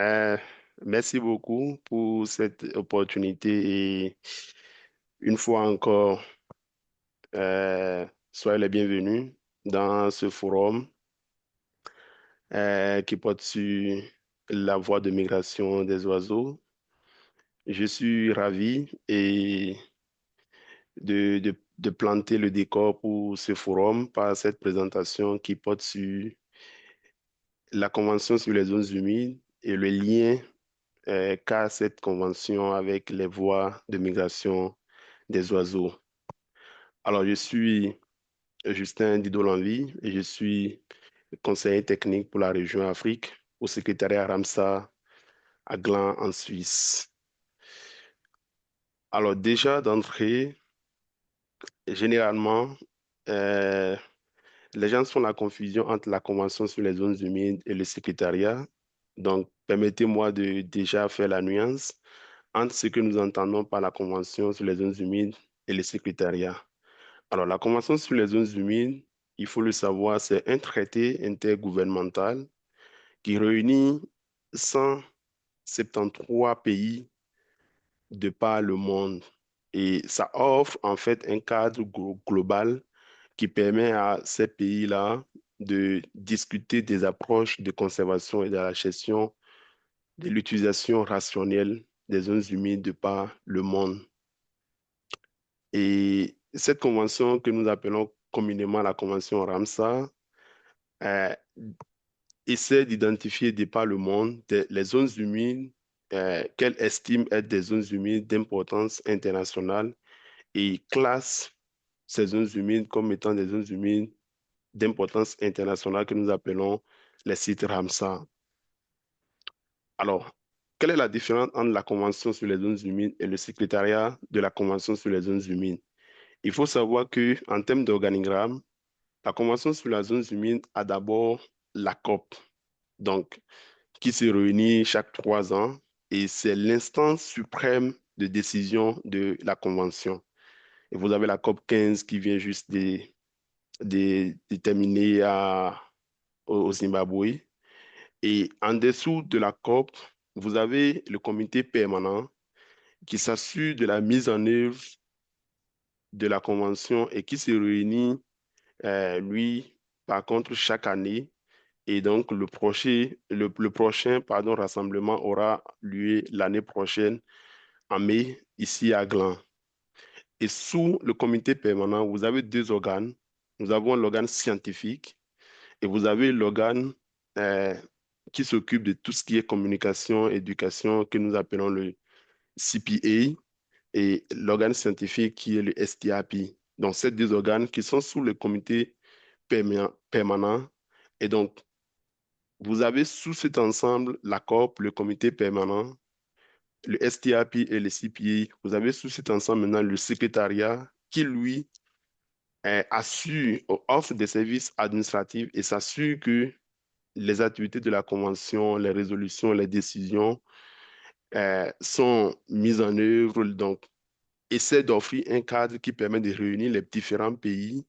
Euh, Merci beaucoup pour cette opportunité et une fois encore, soyez les bienvenus dans ce forum qui porte sur la voie de migration des oiseaux. Je suis ravi de planter le décor pour ce forum par cette présentation qui porte sur la Convention sur les zones humides et le lien qu'a cette convention avec les voies de migration des oiseaux. Alors, je suis Justin Dido-Lanvy et je suis conseiller technique pour la région Afrique au secrétariat Ramsar à Gland en Suisse. Alors, déjà d'entrée, généralement, euh, les gens font la confusion entre la Convention sur les zones humides et le secrétariat. Donc, permettez-moi de déjà faire la nuance entre ce que nous entendons par la Convention sur les zones humides et le secrétariat. Alors, la Convention sur les zones humides, il faut le savoir, c'est un traité intergouvernemental qui réunit 173 pays de par le monde. Et ça offre en fait un cadre global qui permet à ces pays-là de discuter des approches de conservation et de la gestion de l'utilisation rationnelle des zones humides de par le monde. Et cette convention que nous appelons communément la convention Ramsar euh, essaie d'identifier de par le monde les zones humides qu'elle estime être des zones humides d'importance internationale et classe ces zones humides comme étant des zones humides d'importance internationale que nous appelons les sites Ramsar. Alors, quelle est la différence entre la Convention sur les zones humides et le secrétariat de la Convention sur les zones humides? Il faut savoir que en termes d'organigramme, la Convention sur les zones humides a d'abord la COP, donc qui se réunit chaque 3 ans et c'est l'instance suprême de décision de la Convention. Et vous avez la COP 15 qui vient juste de terminer au Zimbabwe. Et en dessous de la COP, vous avez le comité permanent qui s'assure de la mise en œuvre de la Convention et qui se réunit, lui, par contre, chaque année. Et donc, le prochain rassemblement aura lieu l'année prochaine, en mai, ici à Gland. Et sous le comité permanent, vous avez deux organes. Nous avons l'organe scientifique et vous avez l'organe euh, qui s'occupe de tout ce qui est communication, éducation, que nous appelons le CPA, et l'organe scientifique qui est le STAP. Donc, ces deux organes qui sont sous le comité permanent. Et donc, vous avez sous cet ensemble la COP, le comité permanent, le STAP et le CPA. Vous avez sous cet ensemble maintenant le secrétariat qui, lui, assure, offre des services administratifs et s'assure que les activités de la Convention, les résolutions, les décisions sont mises en œuvre. Donc, essaie d'offrir un cadre qui permet de réunir les différents pays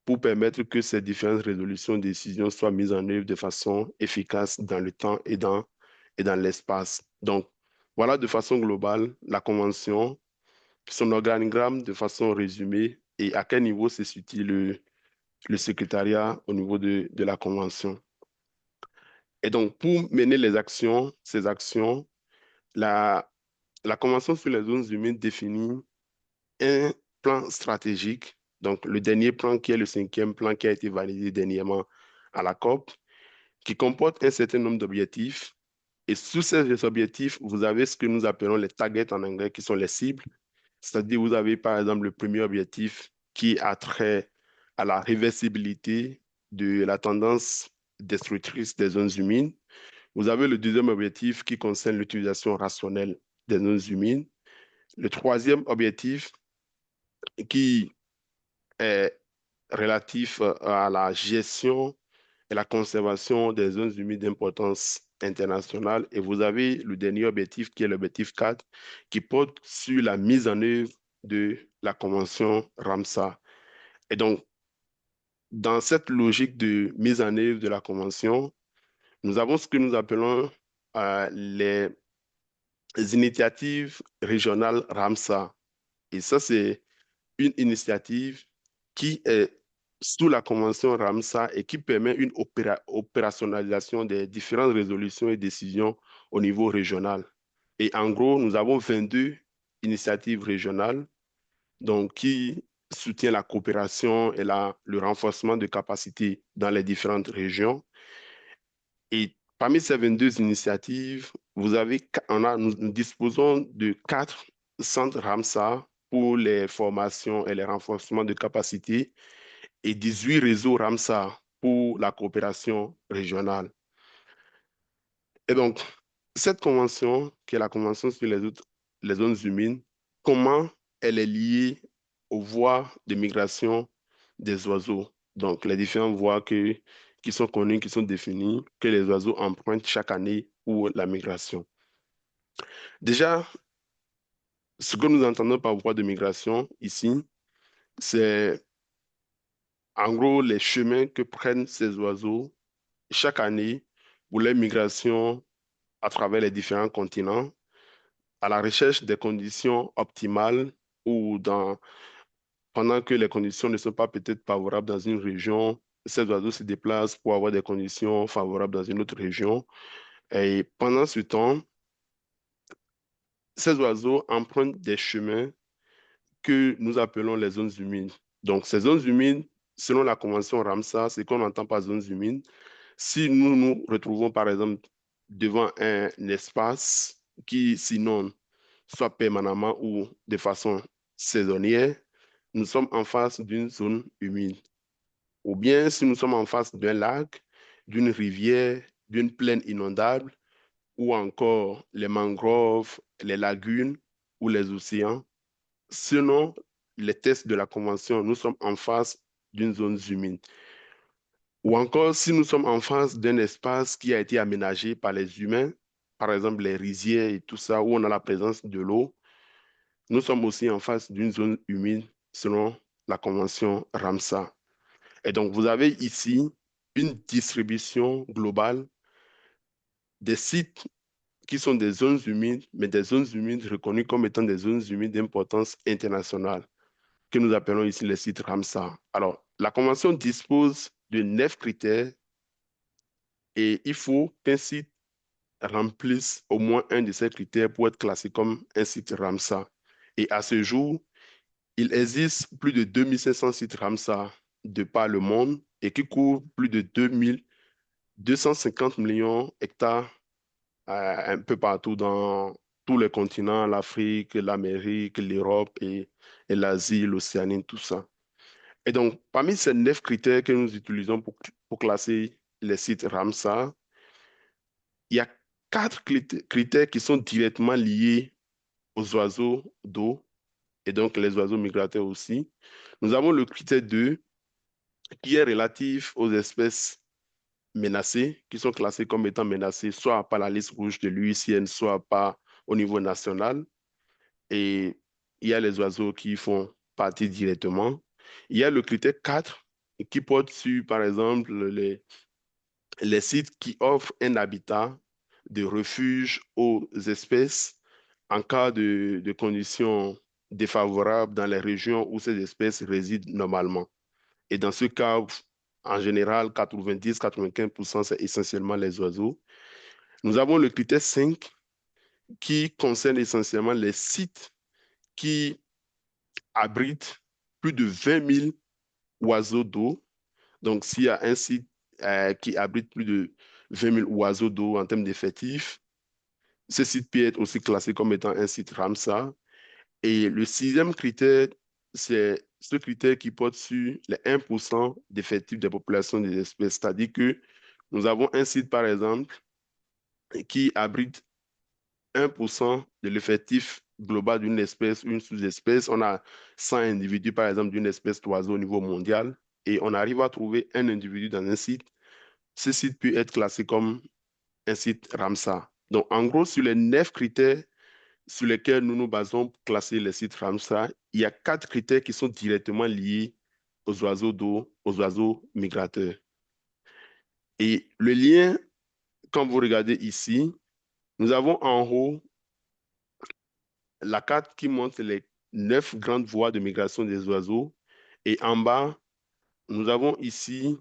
pour permettre que ces différentes résolutions, décisions soient mises en œuvre de façon efficace dans le temps et dans l'espace. Donc, voilà de façon globale la Convention, son organigramme de façon résumée et à quel niveau se situe le secrétariat au niveau de la Convention. Et donc, pour mener ces actions, la, la Convention sur les zones humides définit un plan stratégique, donc le dernier plan qui est le cinquième plan qui a été validé dernièrement à la COP, qui comporte un certain nombre d'objectifs. Et sous ces objectifs, vous avez ce que nous appelons les targets en anglais, qui sont les cibles. C'est-à-dire, vous avez par exemple le premier objectif qui a trait à la réversibilité de la tendance destructrice des zones humides. Vous avez le deuxième objectif qui concerne l'utilisation rationnelle des zones humides. Le troisième objectif qui est relatif à la gestion et la conservation des zones humides d'importance internationale. Et vous avez le dernier objectif qui est l'objectif 4 qui porte sur la mise en œuvre de la Convention Ramsar. Et donc, dans cette logique de mise en œuvre de la Convention, nous avons ce que nous appelons les initiatives régionales Ramsar. Et ça, c'est une initiative qui est sous la convention Ramsar et qui permet une opérationnalisation des différentes résolutions et décisions au niveau régional. Et en gros, nous avons 22 initiatives régionales donc, qui soutient la coopération et le renforcement de capacités dans les différentes régions. Et parmi ces 22 initiatives, nous disposons de 4 centres Ramsar pour les formations et les renforcements de capacités et 18 réseaux Ramsar pour la coopération régionale. Et donc, cette convention, qui est la convention sur les zones humides, comment elle est liée aux voies de migration des oiseaux? Donc, les différentes voies qui sont connues, qui sont définies, que les oiseaux empruntent chaque année pour la migration. Déjà, ce que nous entendons par voie de migration ici, c'est en gros les chemins que prennent ces oiseaux chaque année pour leur migration à travers les différents continents à la recherche des conditions optimales ou pendant que les conditions ne sont pas peut-être favorables dans une région, ces oiseaux se déplacent pour avoir des conditions favorables dans une autre région. Et pendant ce temps, ces oiseaux empruntent des chemins que nous appelons les zones humides. Donc, ces zones humides, selon la convention Ramsar, ce qu'on entend par zones humides, si nous nous retrouvons par exemple devant un espace qui s'inonde, soit permanemment ou de façon saisonnière, nous sommes en face d'une zone humide. Ou bien si nous sommes en face d'un lac, d'une rivière, d'une plaine inondable, ou encore les mangroves, les lagunes ou les océans, selon les tests de la Convention, nous sommes en face d'une zone humide. Ou encore si nous sommes en face d'un espace qui a été aménagé par les humains, par exemple les rizières et tout ça, où on a la présence de l'eau, nous sommes aussi en face d'une zone humide selon la convention Ramsar. Et donc, vous avez ici une distribution globale des sites qui sont des zones humides, mais des zones humides reconnues comme étant des zones humides d'importance internationale, que nous appelons ici les sites Ramsar. Alors, la convention dispose de 9 critères et il faut qu'un site remplisse au moins un de ces critères pour être classé comme un site Ramsar. Et à ce jour, il existe plus de 2500 sites Ramsar de par le monde et qui couvrent plus de 2250 millions d'hectares un peu partout dans tous les continents, l'Afrique, l'Amérique, l'Europe et l'Asie, l'Océanie, tout ça. Et donc, parmi ces 9 critères que nous utilisons pour classer les sites Ramsar, il y a 4 critères qui sont directement liés aux oiseaux d'eau et donc les oiseaux migrateurs aussi. Nous avons le critère 2 qui est relatif aux espèces menacées, qui sont classées comme étant menacées, soit par la liste rouge de l'UICN, soit pas au niveau national. Et il y a les oiseaux qui font partie directement. Il y a le critère 4 qui porte sur, par exemple, les sites qui offrent un habitat de refuge aux espèces en cas de conditions défavorables dans les régions où ces espèces résident normalement. Et dans ce cas, en général, 90-95%, c'est essentiellement les oiseaux. Nous avons le critère 5 qui concerne essentiellement les sites qui abritent plus de 20 000 oiseaux d'eau. Donc, s'il y a un site qui abrite plus de 20 000 oiseaux d'eau en termes d'effectifs, ce site peut être aussi classé comme étant un site Ramsar. Et le sixième critère, c'est ce critère qui porte sur les 1% d'effectifs des populations des espèces. C'est-à-dire que nous avons un site, par exemple, qui abrite 1% de l'effectif global d'une espèce, une sous-espèce. On a 100 individus, par exemple, d'une espèce d'oiseau au niveau mondial, et on arrive à trouver un individu dans un site. Ce site peut être classé comme un site Ramsar. Donc, en gros, sur les 9 critères sur lesquels nous nous basons pour classer les sites Ramsar, il y a 4 critères qui sont directement liés aux oiseaux d'eau, aux oiseaux migrateurs. Et le lien, quand vous regardez ici, Nous avons en haut la carte qui montre les 9 grandes voies de migration des oiseaux. Et en bas, nous avons ici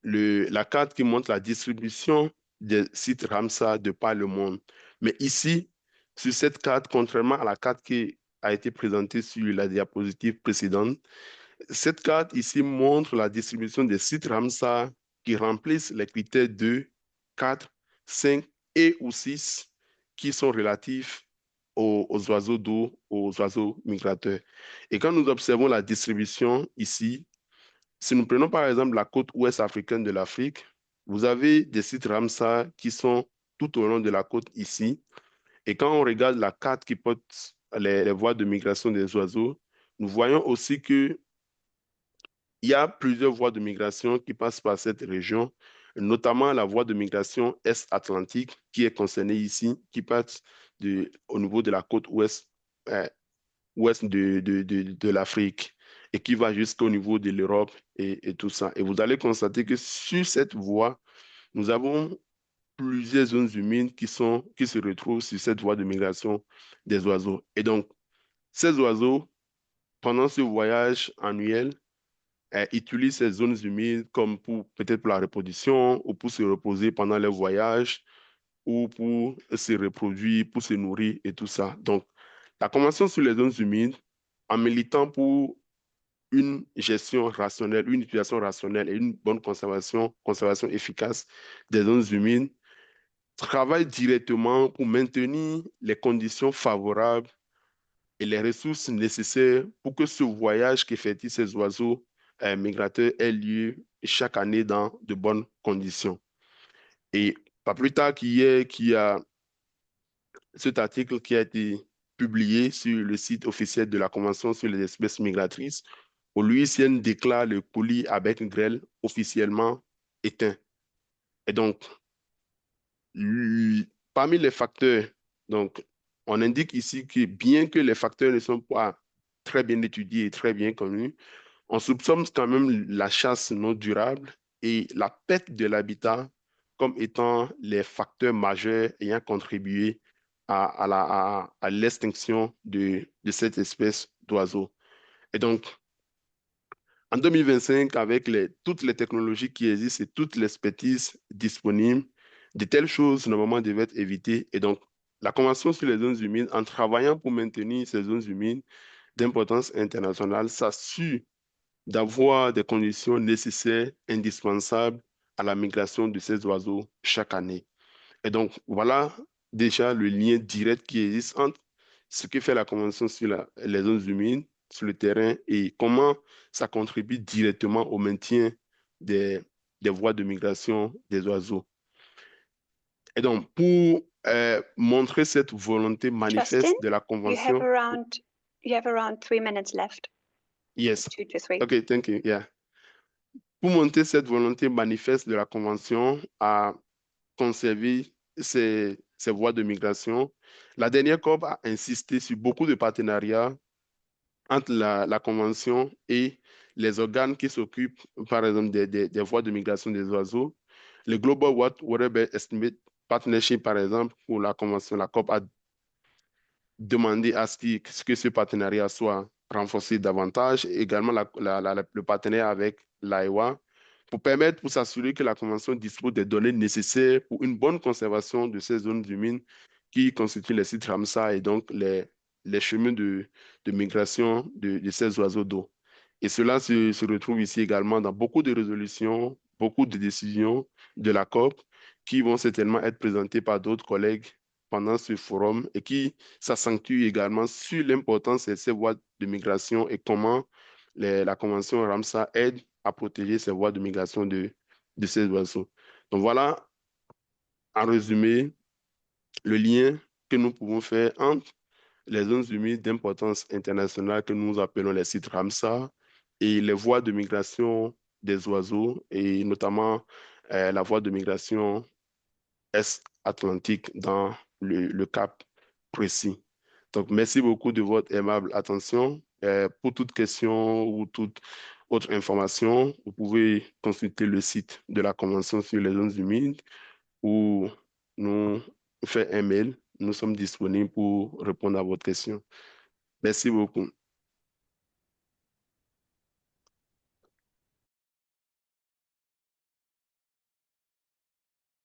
la carte qui montre la distribution des sites Ramsar de par le monde. Mais ici, sur cette carte, contrairement à la carte qui a été présentée sur la diapositive précédente, cette carte ici montre la distribution des sites Ramsar qui remplissent les critères 2, 4, 5 et ou 6 qui sont relatifs aux oiseaux d'eau, aux oiseaux migrateurs. Et quand nous observons la distribution ici, si nous prenons par exemple la côte ouest africaine de l'Afrique, vous avez des sites Ramsar qui sont tout au long de la côte ici. Et quand on regarde la carte qui porte les voies de migration des oiseaux, nous voyons aussi que il y a plusieurs voies de migration qui passent par cette région, notamment la voie de migration est-atlantique qui est concernée ici, qui passe au niveau de la côte ouest, ouest de l'Afrique et qui va jusqu'au niveau de l'Europe et tout ça. Et vous allez constater que sur cette voie, nous avons plusieurs zones humides qui se retrouvent sur cette voie de migration des oiseaux. Et donc, ces oiseaux, pendant ce voyage annuel, utilisent ces zones humides comme pour peut-être pour la reproduction ou pour se reposer pendant leur voyage ou pour se reproduire, pour se nourrir et tout ça. Donc, la Convention sur les zones humides, en militant pour une gestion rationnelle, une utilisation rationnelle et une bonne conservation efficace des zones humides, travaille directement pour maintenir les conditions favorables et les ressources nécessaires pour que ce voyage qu'effectuent ces oiseaux migrateurs ait lieu chaque année dans de bonnes conditions. Et pas plus tard qu'hier, qu'il y a cet article qui a été publié sur le site officiel de la Convention sur les espèces migratrices, où l'UICN déclare le colis à bec grêle officiellement éteint. Et donc, parmi les facteurs, donc, on indique ici que bien que les facteurs ne sont pas très bien étudiés et très bien connus, on soupçonne quand même la chasse non durable et la perte de l'habitat comme étant les facteurs majeurs ayant contribué à l'extinction de cette espèce d'oiseau. Et donc, en 2025, avec toutes les technologies qui existent et toute l'expertise disponible, de telles choses, normalement, devaient être évitées. Et donc, la Convention sur les zones humides, en travaillant pour maintenir ces zones humides d'importance internationale, s'assure d'avoir des conditions nécessaires, indispensables à la migration de ces oiseaux chaque année. Et donc, voilà déjà le lien direct qui existe entre ce que fait la Convention sur les zones humides sur le terrain et comment ça contribue directement au maintien des, des voies de migration des oiseaux. Et donc, pour montrer cette volonté Justin, manifeste de la you have Convention, around 3 minutes left. yes, 2 to 3. okay, thank you, yeah. Pour montrer cette volonté manifeste de la Convention à conserver ces voies de migration, la dernière COP a insisté sur beaucoup de partenariats entre la Convention et les organes qui s'occupent, par exemple, des voies de migration des oiseaux. Le Global Waterbed Estimate Partnership, par exemple, pour la Convention, la COP a demandé à que ce partenariat soit renforcé davantage, et également le partenariat avec l'AEWA, pour s'assurer que la Convention dispose des données nécessaires pour une bonne conservation de ces zones humides qui constituent les sites Ramsar et donc les chemins de migration de ces oiseaux d'eau. Et cela se retrouve ici également dans beaucoup de résolutions, beaucoup de décisions de la COP qui vont certainement être présentées par d'autres collègues pendant ce forum et qui s'accentue également sur l'importance de ces voies de migration et comment la Convention Ramsar aide à protéger ces voies de migration de ces oiseaux. Donc voilà, en résumé, le lien que nous pouvons faire entre les zones humides d'importance internationale que nous appelons les sites Ramsar et les voies de migration des oiseaux et notamment la voie de migration est-atlantique dans le cap précis. Donc, merci beaucoup de votre aimable attention. Pour toute question ou toute autre information, vous pouvez consulter le site de la Convention sur les zones humides où nous fait un mail. Nous sommes disponibles pour répondre à votre question. Merci beaucoup.